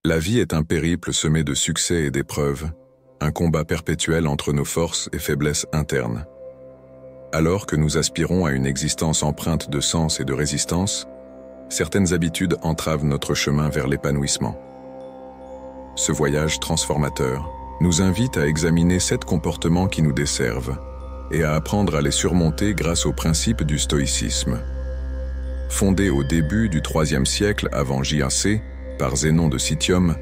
La vie est un périple semé de succès et d'épreuves, un combat perpétuel entre nos forces et faiblesses internes. Alors que nous aspirons à une existence empreinte de sens et de résistance, certaines habitudes entravent notre chemin vers l'épanouissement. Ce voyage transformateur nous invite à examiner 7 comportements qui nous desservent et à apprendre à les surmonter grâce au principe du stoïcisme. Fondé au début du IIIe siècle avant JAC par Zénon de Citium,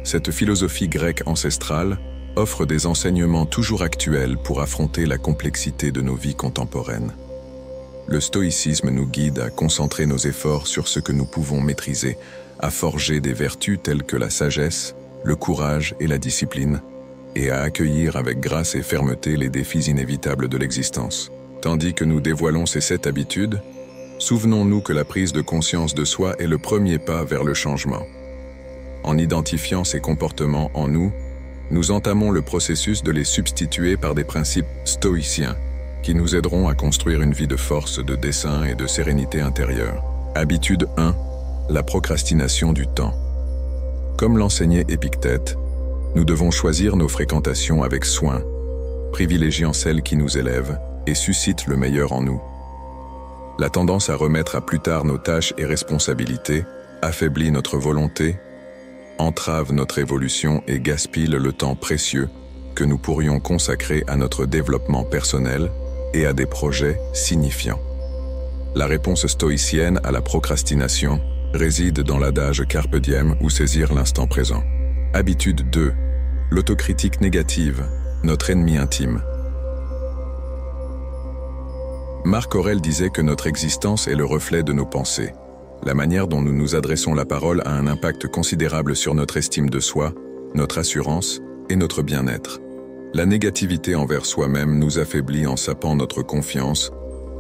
cette philosophie grecque ancestrale offre des enseignements toujours actuels pour affronter la complexité de nos vies contemporaines. Le stoïcisme nous guide à concentrer nos efforts sur ce que nous pouvons maîtriser, à forger des vertus telles que la sagesse, le courage et la discipline, et à accueillir avec grâce et fermeté les défis inévitables de l'existence. Tandis que nous dévoilons ces 7 habitudes, souvenons-nous que la prise de conscience de soi est le premier pas vers le changement. En identifiant ces comportements en nous, nous entamons le processus de les substituer par des principes stoïciens qui nous aideront à construire une vie de force, de dessein et de sérénité intérieure. Habitude 1. La procrastination du temps. Comme l'enseignait Épictète, nous devons choisir nos fréquentations avec soin, privilégiant celles qui nous élèvent et suscitent le meilleur en nous. La tendance à remettre à plus tard nos tâches et responsabilités affaiblit notre volonté, entrave notre évolution et gaspille le temps précieux que nous pourrions consacrer à notre développement personnel et à des projets signifiants. La réponse stoïcienne à la procrastination réside dans l'adage Carpe diem ou saisir l'instant présent. Habitude 2. L'autocritique négative, notre ennemi intime. Marc Aurèle disait que notre existence est le reflet de nos pensées. La manière dont nous nous adressons la parole a un impact considérable sur notre estime de soi, notre assurance et notre bien-être. La négativité envers soi-même nous affaiblit en sapant notre confiance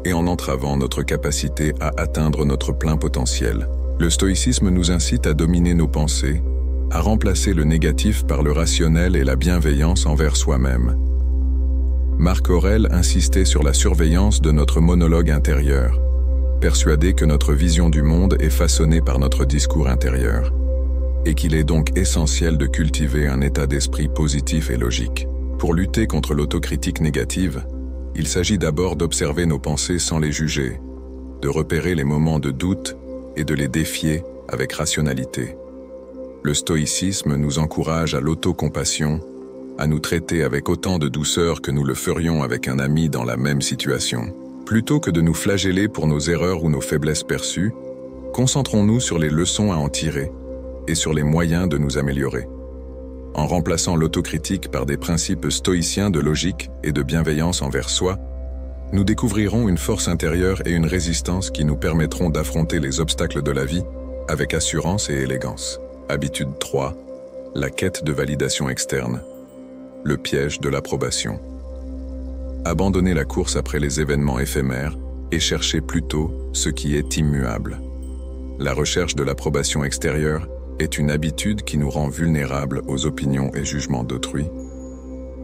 et en entravant notre capacité à atteindre notre plein potentiel. Le stoïcisme nous incite à dominer nos pensées, à remplacer le négatif par le rationnel et la bienveillance envers soi-même. Marc Aurèle insistait sur la surveillance de notre monologue intérieur, persuadé que notre vision du monde est façonnée par notre discours intérieur, et qu'il est donc essentiel de cultiver un état d'esprit positif et logique. Pour lutter contre l'autocritique négative, il s'agit d'abord d'observer nos pensées sans les juger, de repérer les moments de doute et de les défier avec rationalité. Le stoïcisme nous encourage à l'autocompassion, à nous traiter avec autant de douceur que nous le ferions avec un ami dans la même situation. Plutôt que de nous flageller pour nos erreurs ou nos faiblesses perçues, concentrons-nous sur les leçons à en tirer et sur les moyens de nous améliorer. En remplaçant l'autocritique par des principes stoïciens de logique et de bienveillance envers soi, nous découvrirons une force intérieure et une résistance qui nous permettront d'affronter les obstacles de la vie avec assurance et élégance. Habitude 3. La quête de validation externe. Le piège de l'approbation. Abandonnez la course après les événements éphémères et cherchez plutôt ce qui est immuable. La recherche de l'approbation extérieure est une habitude qui nous rend vulnérables aux opinions et jugements d'autrui,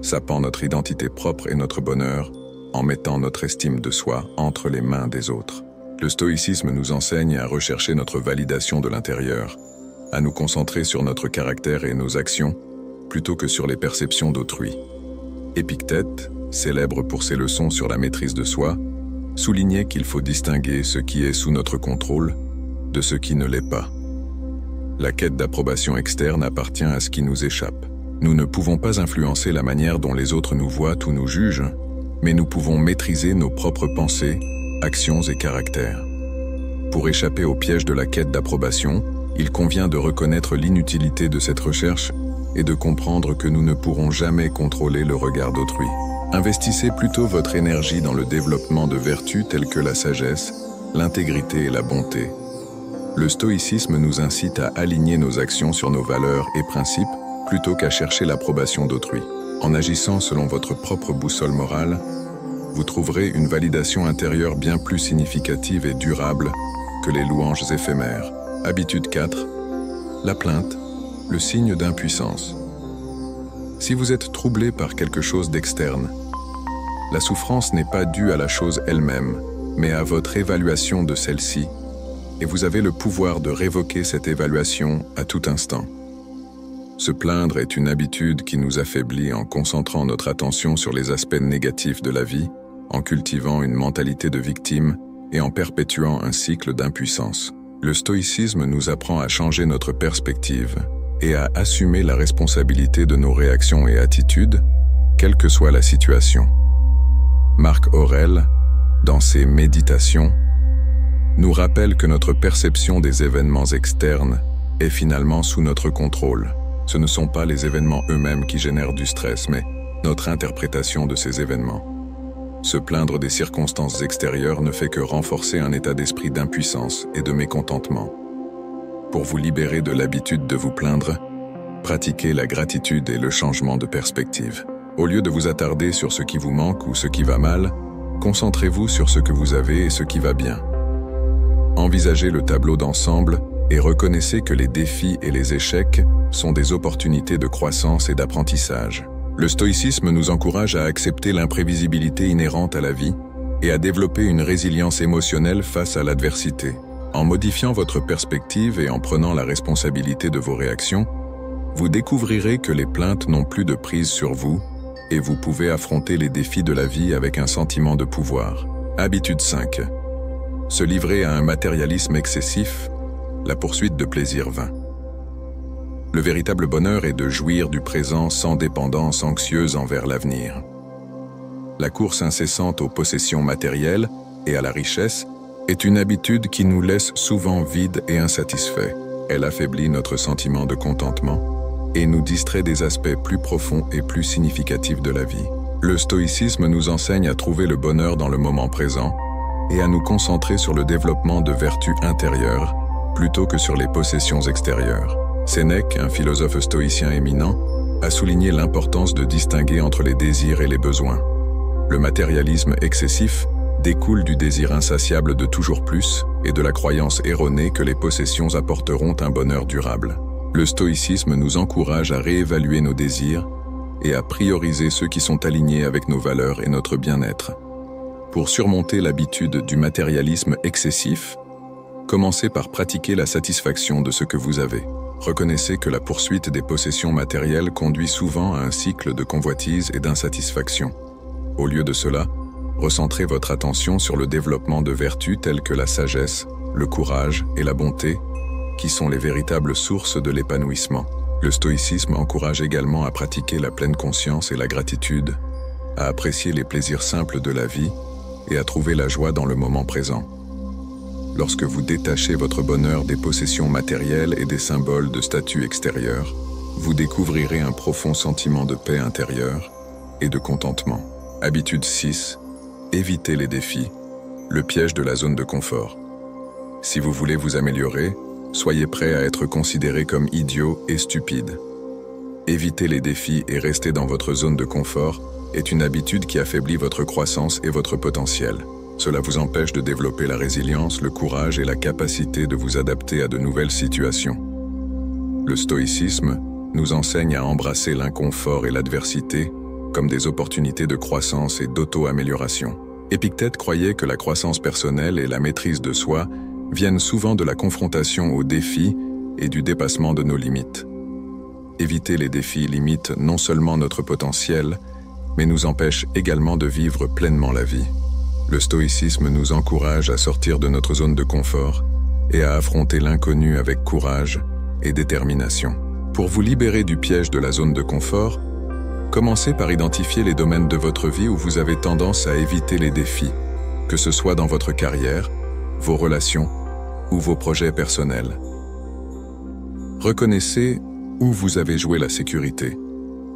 sapant notre identité propre et notre bonheur en mettant notre estime de soi entre les mains des autres. Le stoïcisme nous enseigne à rechercher notre validation de l'intérieur, à nous concentrer sur notre caractère et nos actions plutôt que sur les perceptions d'autrui. Épictète, célèbre pour ses leçons sur la maîtrise de soi, soulignait qu'il faut distinguer ce qui est sous notre contrôle de ce qui ne l'est pas. La quête d'approbation externe appartient à ce qui nous échappe. Nous ne pouvons pas influencer la manière dont les autres nous voient ou nous jugent, mais nous pouvons maîtriser nos propres pensées, actions et caractères. Pour échapper au piège de la quête d'approbation, il convient de reconnaître l'inutilité de cette recherche et de comprendre que nous ne pourrons jamais contrôler le regard d'autrui. Investissez plutôt votre énergie dans le développement de vertus telles que la sagesse, l'intégrité et la bonté. Le stoïcisme nous incite à aligner nos actions sur nos valeurs et principes plutôt qu'à chercher l'approbation d'autrui. En agissant selon votre propre boussole morale, vous trouverez une validation intérieure bien plus significative et durable que les louanges éphémères. Habitude 4. La plainte, le signe d'impuissance. Si vous êtes troublé par quelque chose d'externe, la souffrance n'est pas due à la chose elle-même, mais à votre évaluation de celle-ci, et vous avez le pouvoir de révoquer cette évaluation à tout instant. Se plaindre est une habitude qui nous affaiblit en concentrant notre attention sur les aspects négatifs de la vie, en cultivant une mentalité de victime et en perpétuant un cycle d'impuissance. Le stoïcisme nous apprend à changer notre perspective et à assumer la responsabilité de nos réactions et attitudes, quelle que soit la situation. Marc Aurèle, dans ses Méditations, nous rappelle que notre perception des événements externes est finalement sous notre contrôle. Ce ne sont pas les événements eux-mêmes qui génèrent du stress, mais notre interprétation de ces événements. Se plaindre des circonstances extérieures ne fait que renforcer un état d'esprit d'impuissance et de mécontentement. Pour vous libérer de l'habitude de vous plaindre, pratiquez la gratitude et le changement de perspective. Au lieu de vous attarder sur ce qui vous manque ou ce qui va mal, concentrez-vous sur ce que vous avez et ce qui va bien. Envisagez le tableau d'ensemble et reconnaissez que les défis et les échecs sont des opportunités de croissance et d'apprentissage. Le stoïcisme nous encourage à accepter l'imprévisibilité inhérente à la vie et à développer une résilience émotionnelle face à l'adversité. En modifiant votre perspective et en prenant la responsabilité de vos réactions, vous découvrirez que les plaintes n'ont plus de prise sur vous et vous pouvez affronter les défis de la vie avec un sentiment de pouvoir. Habitude 5. Se livrer à un matérialisme excessif, la poursuite de plaisirs vains. Le véritable bonheur est de jouir du présent sans dépendance anxieuse envers l'avenir. La course incessante aux possessions matérielles et à la richesse est une habitude qui nous laisse souvent vides et insatisfaits. Elle affaiblit notre sentiment de contentement et nous distrait des aspects plus profonds et plus significatifs de la vie. Le stoïcisme nous enseigne à trouver le bonheur dans le moment présent et à nous concentrer sur le développement de vertus intérieures plutôt que sur les possessions extérieures. Sénèque, un philosophe stoïcien éminent, a souligné l'importance de distinguer entre les désirs et les besoins. Le matérialisme excessif découle du désir insatiable de toujours plus et de la croyance erronée que les possessions apporteront un bonheur durable. Le stoïcisme nous encourage à réévaluer nos désirs et à prioriser ceux qui sont alignés avec nos valeurs et notre bien-être. Pour surmonter l'habitude du matérialisme excessif, commencez par pratiquer la satisfaction de ce que vous avez. Reconnaissez que la poursuite des possessions matérielles conduit souvent à un cycle de convoitise et d'insatisfaction. Au lieu de cela, recentrez votre attention sur le développement de vertus telles que la sagesse, le courage et la bonté, qui sont les véritables sources de l'épanouissement. Le stoïcisme encourage également à pratiquer la pleine conscience et la gratitude, à apprécier les plaisirs simples de la vie et à trouver la joie dans le moment présent. Lorsque vous détachez votre bonheur des possessions matérielles et des symboles de statut extérieur, vous découvrirez un profond sentiment de paix intérieure et de contentement. Habitude 6. Évitez les défis, le piège de la zone de confort. Si vous voulez vous améliorer, soyez prêt à être considéré comme idiot et stupide. Éviter les défis et rester dans votre zone de confort est une habitude qui affaiblit votre croissance et votre potentiel. Cela vous empêche de développer la résilience, le courage et la capacité de vous adapter à de nouvelles situations. Le stoïcisme nous enseigne à embrasser l'inconfort et l'adversité comme des opportunités de croissance et d'auto-amélioration. Épictète croyait que la croissance personnelle et la maîtrise de soi viennent souvent de la confrontation aux défis et du dépassement de nos limites. Éviter les défis limite non seulement notre potentiel, mais nous empêche également de vivre pleinement la vie. Le stoïcisme nous encourage à sortir de notre zone de confort et à affronter l'inconnu avec courage et détermination. Pour vous libérer du piège de la zone de confort, commencez par identifier les domaines de votre vie où vous avez tendance à éviter les défis, que ce soit dans votre carrière, vos relations ou vos projets personnels. Reconnaissez où vous avez joué la sécurité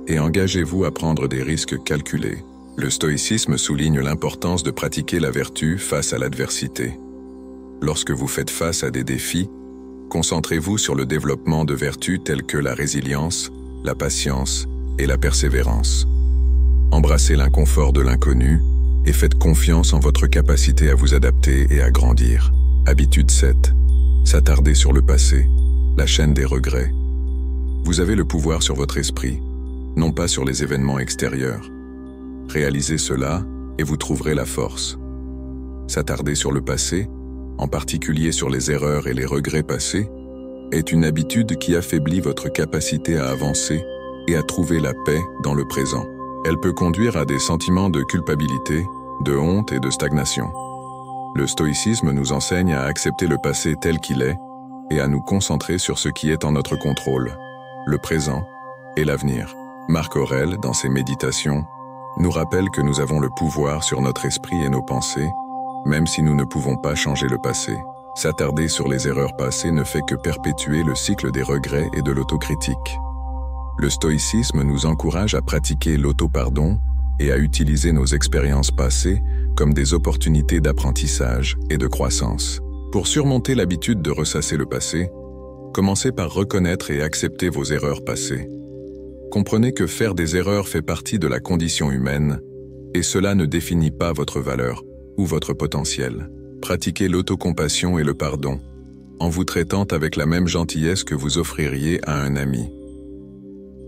et engagez-vous à prendre des risques calculés. Le stoïcisme souligne l'importance de pratiquer la vertu face à l'adversité. Lorsque vous faites face à des défis, concentrez-vous sur le développement de vertus telles que la résilience, la patience et la persévérance. Embrassez l'inconfort de l'inconnu et faites confiance en votre capacité à vous adapter et à grandir. Habitude 7. S'attarder sur le passé, la chaîne des regrets. Vous avez le pouvoir sur votre esprit, non pas sur les événements extérieurs. Réalisez cela et vous trouverez la force. S'attarder sur le passé, en particulier sur les erreurs et les regrets passés, est une habitude qui affaiblit votre capacité à avancer et à trouver la paix dans le présent. Elle peut conduire à des sentiments de culpabilité, de honte et de stagnation. Le stoïcisme nous enseigne à accepter le passé tel qu'il est et à nous concentrer sur ce qui est en notre contrôle, le présent et l'avenir. Marc Aurèle, dans ses méditations, nous rappelle que nous avons le pouvoir sur notre esprit et nos pensées, même si nous ne pouvons pas changer le passé. S'attarder sur les erreurs passées ne fait que perpétuer le cycle des regrets et de l'autocritique. Le stoïcisme nous encourage à pratiquer l'autopardon et à utiliser nos expériences passées comme des opportunités d'apprentissage et de croissance. Pour surmonter l'habitude de ressasser le passé, commencez par reconnaître et accepter vos erreurs passées. Comprenez que faire des erreurs fait partie de la condition humaine et cela ne définit pas votre valeur ou votre potentiel. Pratiquez l'autocompassion et le pardon, en vous traitant avec la même gentillesse que vous offririez à un ami.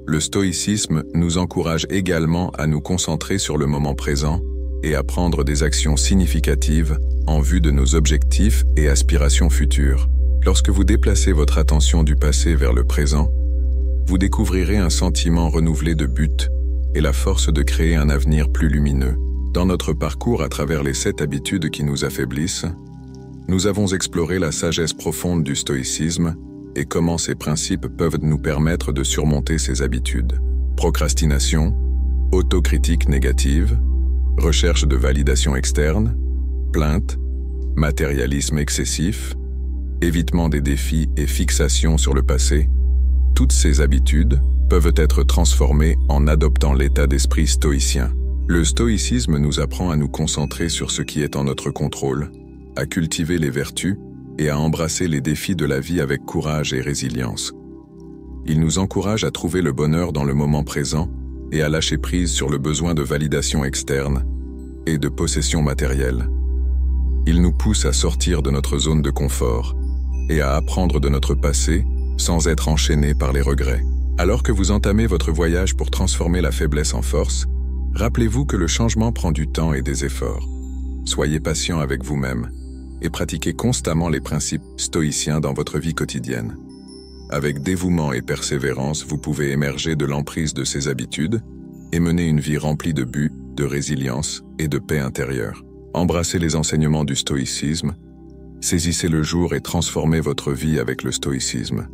Le stoïcisme nous encourage également à nous concentrer sur le moment présent et à prendre des actions significatives en vue de nos objectifs et aspirations futures. Lorsque vous déplacez votre attention du passé vers le présent, vous découvrirez un sentiment renouvelé de but et la force de créer un avenir plus lumineux. Dans notre parcours à travers les 7 habitudes qui nous affaiblissent, nous avons exploré la sagesse profonde du stoïcisme et comment ces principes peuvent nous permettre de surmonter ces habitudes. Procrastination, autocritique négative, recherche de validation externe, plainte, matérialisme excessif, évitement des défis et fixation sur le passé. Toutes ces habitudes peuvent être transformées en adoptant l'état d'esprit stoïcien. Le stoïcisme nous apprend à nous concentrer sur ce qui est en notre contrôle, à cultiver les vertus et à embrasser les défis de la vie avec courage et résilience. Il nous encourage à trouver le bonheur dans le moment présent et à lâcher prise sur le besoin de validation externe et de possession matérielle. Il nous pousse à sortir de notre zone de confort et à apprendre de notre passé sans être enchaînés par les regrets. Alors que vous entamez votre voyage pour transformer la faiblesse en force, rappelez-vous que le changement prend du temps et des efforts. Soyez patient avec vous-même et pratiquez constamment les principes stoïciens dans votre vie quotidienne. Avec dévouement et persévérance, vous pouvez émerger de l'emprise de ces habitudes et mener une vie remplie de buts, de résilience et de paix intérieure. Embrassez les enseignements du stoïcisme, saisissez le jour et transformez votre vie avec le stoïcisme.